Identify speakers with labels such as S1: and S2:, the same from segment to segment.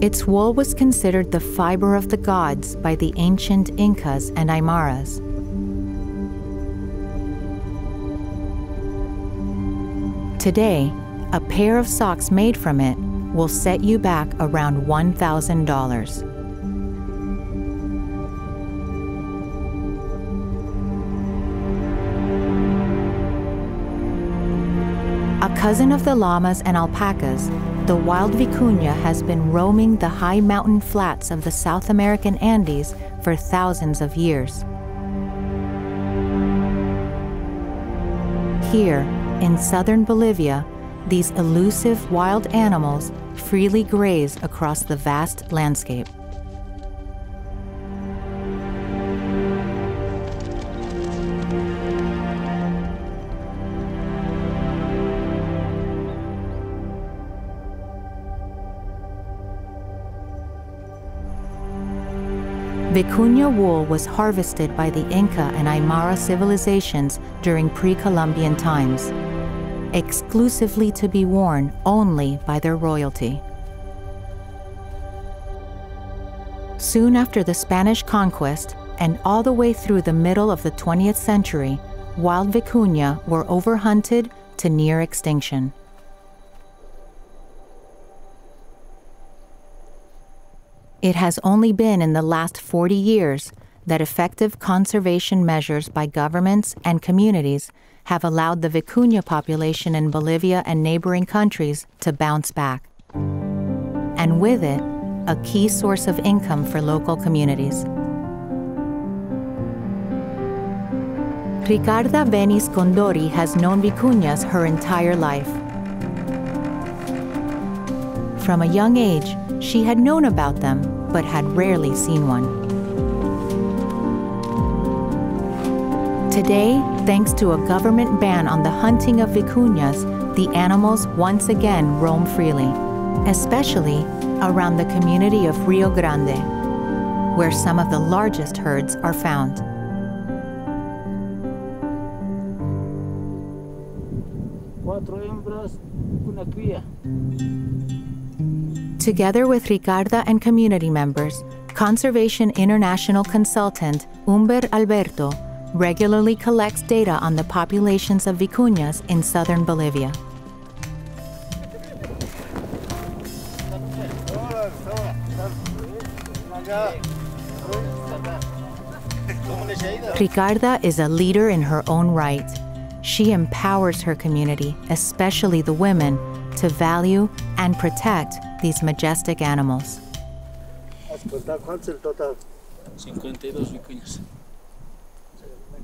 S1: Its wool was considered the fiber of the gods by the ancient Incas and Aymaras. Today, a pair of socks made from it will set you back around $1,000. A cousin of the llamas and alpacas, the wild vicuña has been roaming the high mountain flats of the South American Andes for thousands of years. Here, in southern Bolivia, these elusive wild animals freely graze across the vast landscape. Vicuña wool was harvested by the Inca and Aymara civilizations during pre-Columbian times, exclusively to be worn only by their royalty. Soon after the Spanish conquest, and all the way through the middle of the 20th century, wild vicuña were overhunted to near extinction. It has only been in the last 40 years that effective conservation measures by governments and communities have allowed the vicuña population in Bolivia and neighboring countries to bounce back. And with it, a key source of income for local communities. Ricarda Benis Condori has known vicuñas her entire life. From a young age, she had known about them, but had rarely seen one. Today, thanks to a government ban on the hunting of vicuñas, the animals once again roam freely, especially around the community of Rio Grande, where some of the largest herds are found. Together with Ricarda and community members, Conservation International consultant Humber Alberto regularly collects data on the populations of vicuñas in southern Bolivia. Ricarda is a leader in her own right. She empowers her community, especially the women, to value and protect these majestic animals.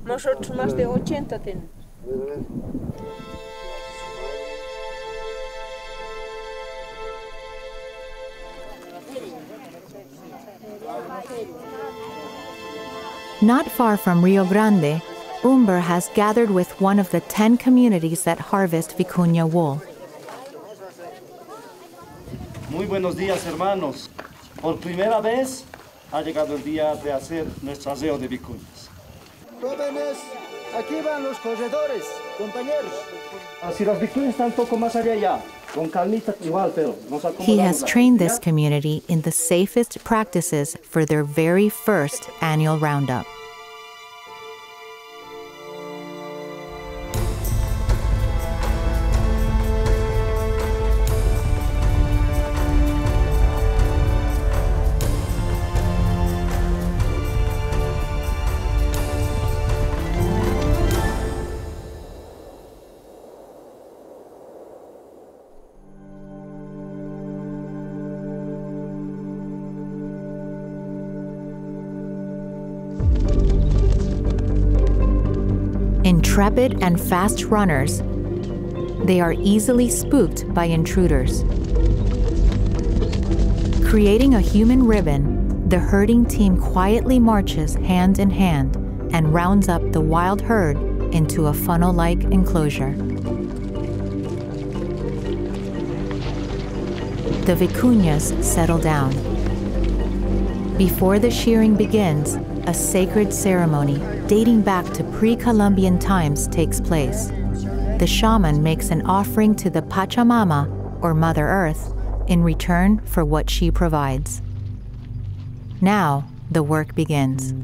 S2: Nosotros más de 80 tenemos.
S1: Not far from Rio Grande, Humber has gathered with one of the 10 communities that harvest vicuña wool.
S3: Muy buenos días, hermanos. Por primera vez ha llegado el día de hacer nuestro aseo de vicuñas.
S4: Jóvenes, aquí van los corredores, compañeros.
S3: Si las vicuñas están un poco más allá, con calmita igual, pero nos acomodamos.
S1: He has trained this community in the safest practices for their very first annual roundup. Intrepid and fast runners, they are easily spooked by intruders. Creating a human ribbon, the herding team quietly marches hand in hand and rounds up the wild herd into a funnel-like enclosure. The vicuñas settle down. Before the shearing begins, a sacred ceremony dating back to pre-Columbian times takes place. The shaman makes an offering to the Pachamama, or Mother Earth, in return for what she provides. Now, the work begins.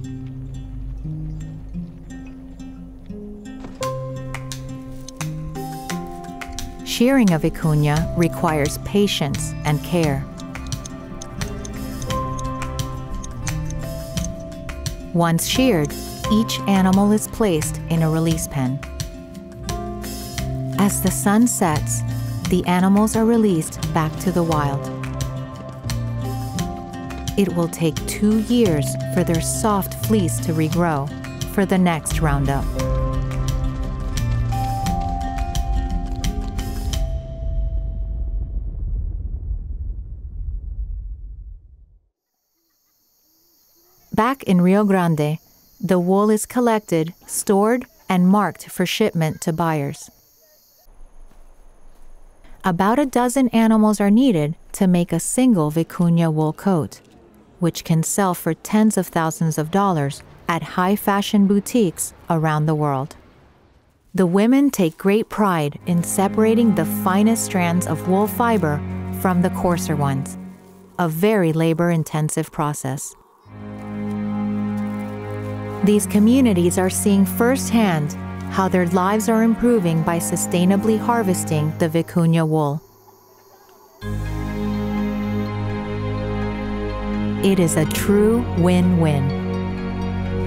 S1: Shearing a vicuña requires patience and care. Once sheared, each animal is placed in a release pen. As the sun sets, the animals are released back to the wild. It will take 2 years for their soft fleece to regrow for the next roundup. Back in Rio Grande, the wool is collected, stored, and marked for shipment to buyers. About a dozen animals are needed to make a single vicuña wool coat, which can sell for tens of thousands of dollars at high-fashion boutiques around the world. The women take great pride in separating the finest strands of wool fiber from the coarser ones, a very labor-intensive process. These communities are seeing firsthand how their lives are improving by sustainably harvesting the vicuña wool. It is a true win-win.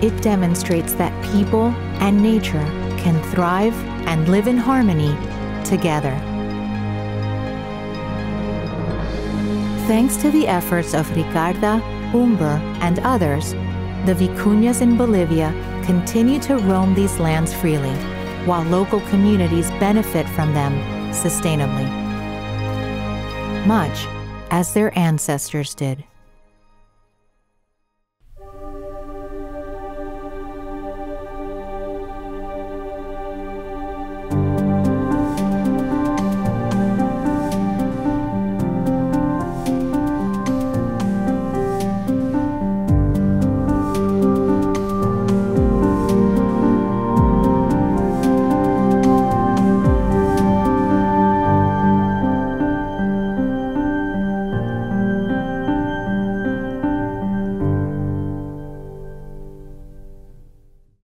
S1: It demonstrates that people and nature can thrive and live in harmony together. Thanks to the efforts of Ricarda, Umber, and others, the vicuñas in Bolivia continue to roam these lands freely, while local communities benefit from them sustainably, much as their ancestors did.